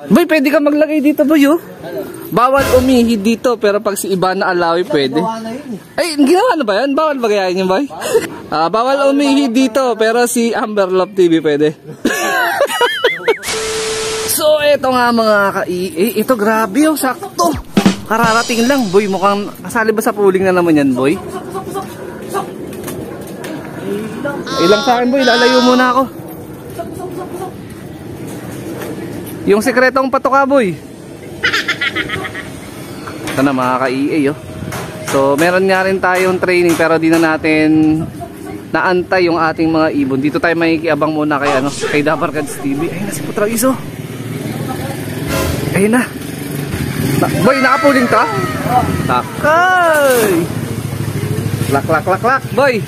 Boy, pwede ka maglagay dito, boy, oh. Bawal umihid dito, pero pag si Ivana Alawi, pwede. Ay, ginawa na ba yan? Bawal ba gayahin yun, boy? Bawal umihid dito, pero si Amber Love TV, pwede. So, eto nga mga ito, grabe, oh, sakto. Kararating lang, boy. Mukhang kasali ba sa pooling na naman yan, boy? Ilang sa akin, boy. Lalayo muna ako. Yung sekretong patoka, boy. Ito na mga ka-EA, oh. So meron nga rin tayong training, pero di na natin naantay yung ating mga ibon. Dito tayo makikiabang muna kay, kay Dabarkads TV. Ayun na si Putra Iso. Ayun na. Boy, nakapuling ka? Takay. Lak, boy.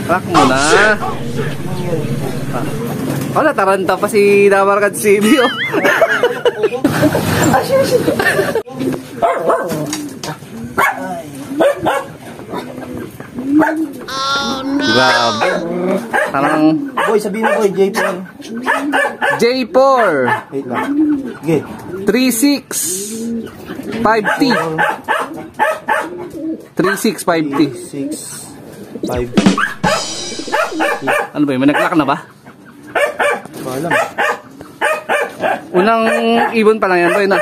Lak muna. Taranta pa si Dabarkads TV, oh. Grabe. Parang boy, sabihin mo, boy, J4. J4. Wait lang. Okay. 3650. 3650. 3650. Ano ba yun? May nag-lock na ba? Alam. Unang ibon pa lang yan, boy, na.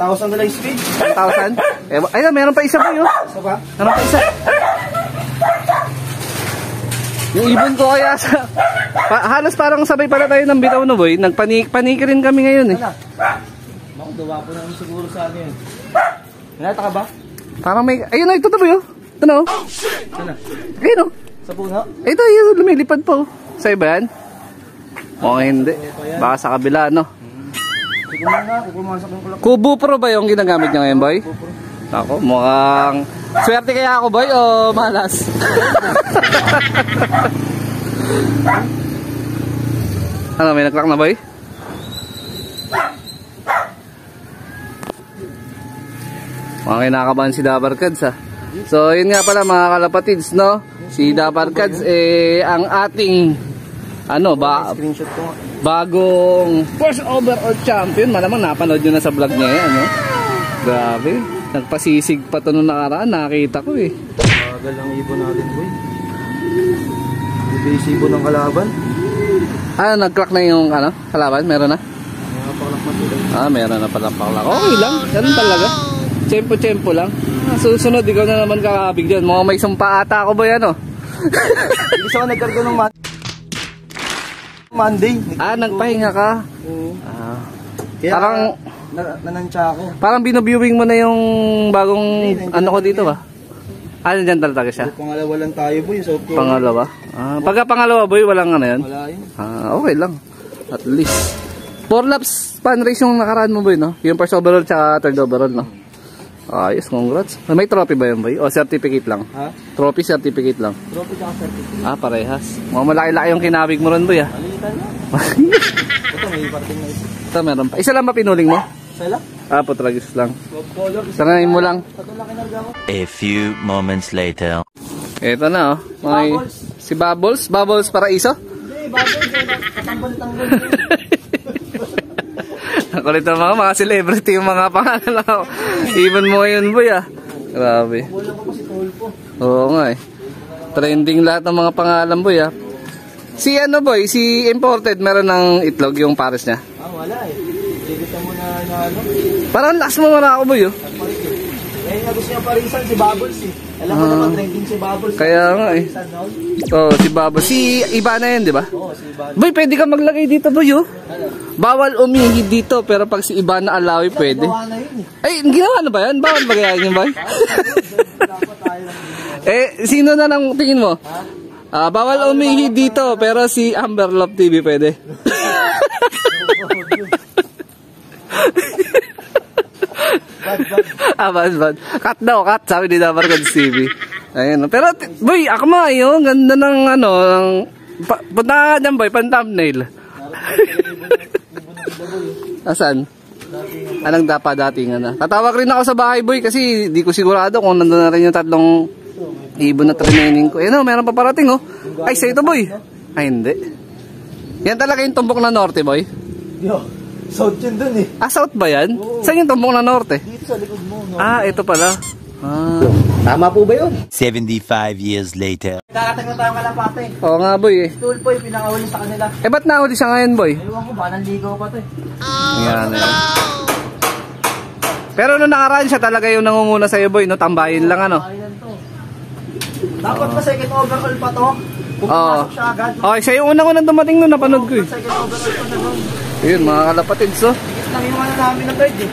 1,000 na lang speed. 1,000? Ayun, meron pa isa, boy, oh. Isa ba? Meron pa isa. Yung ibon ko kaya sa... halos parang sabay pala tayo ng bitaw, no, boy. Nagpanik rin kami ngayon, eh. Naku, gawa po naman siguro sa ano yun. Nanata ka ba? Parang may... Ayun na, ito to, boy, oh. Ito na, oh. Sana? Ayun, oh. Sa puno? Ito, yun, lumilipad pa, oh. Sa iba yan? O, hindi. Baka sa kabila, no? Sige na, kukumasak yung kulak. Kubo Pro ba yung ginagamit niya ngayon, boy? Ako, mukhang... Swerte kaya ako, boy, o malas? Ano, may nag-lock na, boy? Mga kinakabahan si Dabarkads, ha? So, yun nga pala, mga kalapatids, no? Si Dabarkads, ang ating... Screenshot ko nga. Bagong first overall champion. Malamang napanood nyo na sa vlog niya yan, no? Grabe. Nagpasisig pa ito nung nakaraan. Nakita ko, eh. Bagal ang ibon natin, boy. Ibig ibon ng kalaban. Nag-crack na yung kalaban? Meron na? Paklak na sila. Meron na pala paklak. Okay lang. Ganun talaga. Tsempo-tsempo lang. Susunod, ikaw na naman kakabig dyan. Mga may sumpa ata ako ba yan, oh? Hindi siya nagkarga ng Monday. Nagpahinga ka? Oo. Kaya parang nanansya ako. Parang binubiewing mo na yung bagong ko dito, ba? Dyan talaga siya? Pangalawa lang tayo, boy. So, pangalawa? Pagka pangalawa, boy, walang yan? Wala yun. Okay lang. At least. 4 laps pan race yung nakaraan mo, boy, no? Yung first overall tsaka third overall, no? Ayos, congrats. May trophy ba yun, boy? O certificate lang? Ha? Trophy, certificate lang? Trophy tsaka certificate. Parehas. Mga malaki-laki yung kinabig mo ron, boy, ah. Malitan na. Ito, may parting na isa. Ito, meron pa. Isa lang ba pinuling mo? Isa lang? Putragis lang. Color. Sanayin mo lang. A few moments later. Ito na, oh. Si Bubbles. Bubbles Paraiso? Hindi, Bubbles. Katambal-tambal. Nakulit na mga celebrity yung mga pangalan ako. Even mo ngayon, boy, ah. Grabe. Wala ko pa si Tolpo. Oo nga, eh. Trending lahat ng mga pangalan, boy, ah. Si boy, si imported, meron ng itlog yung pares niya. Wala, eh. Dito mo na Parang last mo muna ako, boy, oh. Ngayon nga gusto niya parisan si Bubbles, eh. Alam mo naman, trending si Bubbles. Kaya nga, eh. Si Bubbles. Si Ivana yan, di ba? Oo, si Ivana. Boy, pwede ka maglagay dito, boy, oh. Bawal umihid dito, pero pag si Ivana Alawi, pwede. Ay, ginawa na ba yan? Bawal ba gayahin yun, boy? Sino na lang tingin mo? Bawal umihid dito, pero si Amber Love TV pwede. Bad. Cut daw, cut. Sabi ni Dabarkads TV. Ayun. Pero, boy, ako mo, yung ganda ng punta ka dyan, boy, pan-thumbnail. Asan? Anong datingan na? Tatawag rin ako sa bahay, boy, kasi di ko sigurado kung nandun na rin yung tatlong ibon na training ko. Meron pa parating, oh. Ay, sa ito, boy. Ay, hindi. Yan talaga yung tumbok na norte, boy? Yo, south yun dun eh. Ah, south ba yan? Oo. Saan yung tumbok na norte? Dito sa likod mo. No? Ah, ito pala. Ah. Tama po ba yun? 75 years later. Kakatag na tayong kalapate. Oo nga, boy eh. Tool po yung pinakahuli sa kanila. Eh, ba't nahuli siya ngayon, boy? Ewan ko ba, nanligaw pa to eh. Ayan, ayan. Pero nung nakaraan siya talaga yung nangunguna sa'yo, boy, no? Tambayin lang, ano? Ayan to. Dapat pa second overall pa to. Pumasok siya agad. Okay, siya yung unang-unang dumating nun, napanood ko eh. Second overall pa siya doon. Yun, mga kalapatids, so. Lang yung ano namin na third eh.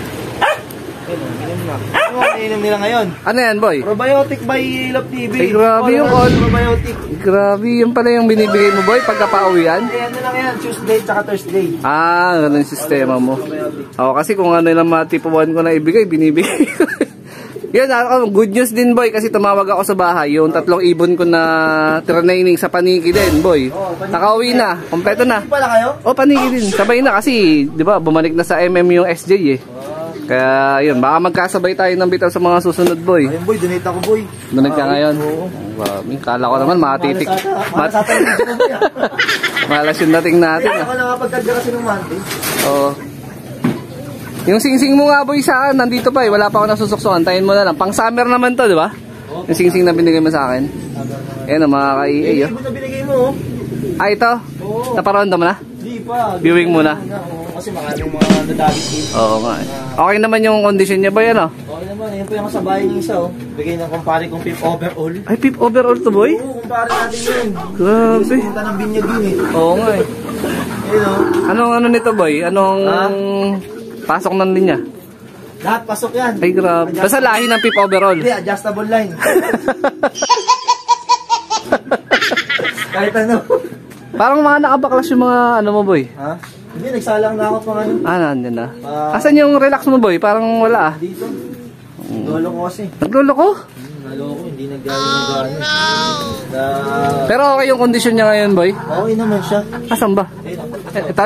Inom na. Ano ang inom nila ngayon? Ano yan, boy? Probiotic by Love TV. Ay, grabe yung all. all. Probiotic. Grabe, yun pala yung binibigay mo, boy, pagkapauwian. Hindi, ano lang yan, Tuesday tsaka Thursday. Ah, ganun yung sistema mo. Ako kasi kung ano lang matipuan ko na ibigay, binibigay ko. Yun, good news din, boy, kasi tumawag ako sa bahay. Yung 3 ibon ko na training sa paniki din, boy. Nakauwi na, kompleto na. Hindi pala kayo? O, paniki din. Sabay na kasi, di ba, bumalik na sa yung SJ eh. Kaya, yun, baka magkasabay tayo ng bitaw sa mga susunod, boy. Ayun boy, donate ako boy. Donate ka ngayon? Oo. Kala ko naman, matitik. Malas yung dating natin. Kaya ako nakapagkadya kasi ng monthly. Oo. Yung singsing mo nga, boy, saan? Nandito pa eh. Wala pa ako nasusukso. Antayin mo na lang. Pang summer naman to, di ba? Yung singsing na binigay mo sa akin. Ayan, mga ka-EA. Yung ibon na binigay mo, oh. Ah, ito? Oo. Naparondo mo na? Di pa. Viewing muna. Oo, kasi maraming mga nadagit dito. Oo nga eh. Okay naman yung condition niya, boy, ano? Okay naman, yun po yung kasabayan niya isa, oh. Bigay ng kumpare kong pip overall. Ay, pip overall to, boy? Oo, kumpare natin yun. Grabe. Punta ng binyag yun eh. Oo nga eh. Ayun, oh. Anong ano nito, boy? Anong pasok ng linya? Lahat pasok yan. Ay, grabe. Basta lahi ng pip overall. Hindi, adjustable line. Kahit ano. Parang mga nakabaklas yung mga ano mo, boy. Ha? Hindi, nagsalang na ako pang ano. Ah, nandyan na. Asan yung relax mo, boy? Parang wala ah. Dito. Lolo ko kasi. Naglolo ko? Naloko, hindi naggaling ng gano'n. Pero okay yung kondisyon niya ngayon, boy? Okay naman siya. Asan ba? Ayun,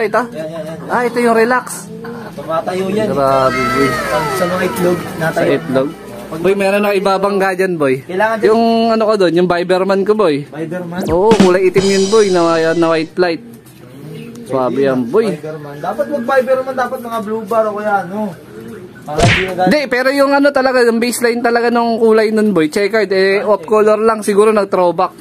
Ito. yan. Ah, ito yung relax. Tumatayo yan. Grabe, boy. Sa mga itlog, Sa natayo. itlog. Boy, meron na ibabangga dyan, boy. Kailangan dyan. Yung ano ko doon, yung Viberman ko, boy. Viberman. Oo, kulay itim yun, boy, na white light. Swabe yan, boy. Viberman. Dapat mag-Viberman, dapat mga blue bar o kaya ano. Para hindi na Hindi, pero yung ano talaga, yung baseline talaga ng kulay nun, boy, checkered, eh, off color lang, siguro nag-throwback.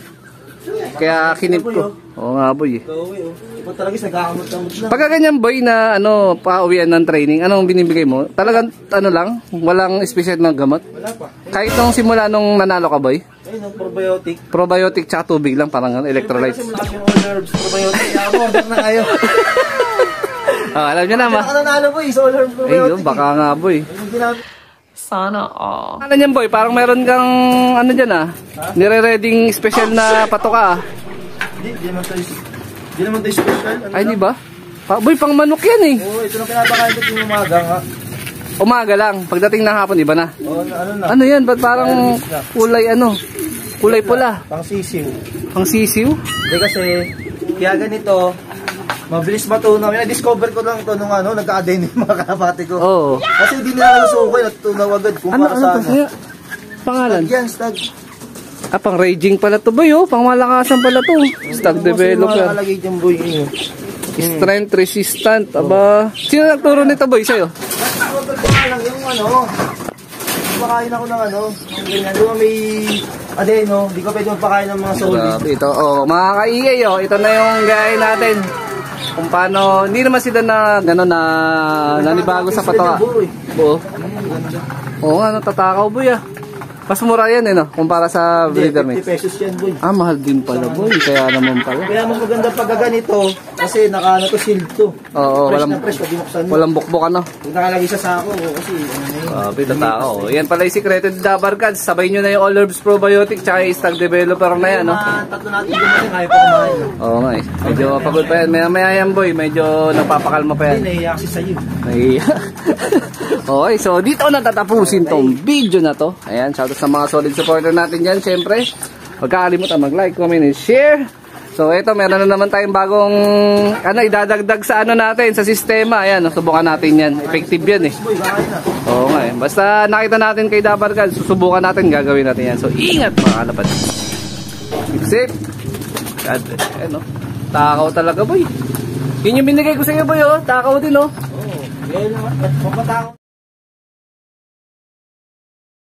Kaya kinip ko. Oo nga, boy. Gawin, oh. Ikaw talaga nagkakamot-kamot na. Pagka ganyan, boy, na ano, pauwian ng training, anong binibigay mo? Talagang, ano lang, walang special na gamot? Wala pa. Kahit nung simula nung nanalo ka, boy? Ayun, ang probiotic. Probiotic tsaka tubig lang, parang electrolytes. Kasi malakas yung all herbs, probiotic. Kaya mo, order na kayo. Alam nyo na, ma. Kaya nanalo po, is all herbs Ay, probiotic. yun, baka nga, boy. Yung ginamit. Sana all. Ano yan, boy? Parang meron kang, ano dyan, nire-reading special na patoka, Hindi naman tayo special. Ano Ay, lang? di ba? Boy, pang manok yan eh. Oo, ito lang pinapakain ko yung umaga nga. Umaga lang. Pagdating ng hapon, iba na. Oo, ano na. Ano yan? Ba't parang kulay ano? Kulay pula. Pang sisiw. Pang sisiw? Hindi kasi, kaya ganito, mabilis matunaw. Yung na-discover ko lang ito nung ano, nagka-aden yung mga kapati ko. Oo. Kasi hindi na nalusuko yun, natunaw agad. Ano Kumpara sa to? Kaya, pangalan? Stag yan, stag. Ah, pang raging pala to, boy, oh. Pang malakasan pala to. Stag developer. Mga nakalagay dyan, boy. Strength resistant. Aba. Sino nagturo nito, boy, sa'yo? Discover ko nga lang yung ano, pakain ako ng ano, ganyan. Di ba may adeno, di ko pwede magpakain ng mga solid. Grabe, ito. Oh, mga ka-EA, oh. Ito na yung gaya natin. Kung paano, hindi naman sila na, gano'n na, nanibago sa patoka. Oo. Oo nga, tatakaw, boy, ah. Mas mura yan, eh, no? Kumpara sa breeder mate. 50 pesos yan, boy. Ah, mahal din pala, boy. Kaya naman pala. Kaya mas maganda pag ganito, kasi naka-ano to, shield to. Oo, Fresh na fresh, pag binuksan mo. walang bukbok, ano? Pag nakalagay sa sako, kasi ano na yun. Grabe, tatakaw. Yan pala yung secreted Dabar Cards. Sabay nyo na yung All Herbs Probiotic tsaka yung Stag Developer na yan, no? Mga tatlo natin dumating, kaya pa kumain. Oo nga, eh. Medyo pagod pa yan. Maya yan, boy. Medyo nagpapakalma pa yan. Hindi, naiiyak si sa'yo. Okay, so dito na tatapusin tong video na to. Ayan, shoutout sa mga solid supporter natin dyan. Siyempre, huwag kakalimutan mag-like, comment, and share. So ito, meron na naman tayong bagong idadagdag sa ano natin, sa sistema. Ayan, subukan natin yan. Effective yan, eh. Boy, kakain na. Oo nga, eh. Basta nakita natin kay Dabar Cards, susubukan natin, gagawin natin yan. So ingat, mga kalapad. Keep safe. God bless. Ayan, no? Takaw talaga, boy. Yun yung binigay ko sa iyo, boy, oh. Takaw din, oh. Oo. Ngayon naman, at papatakaw.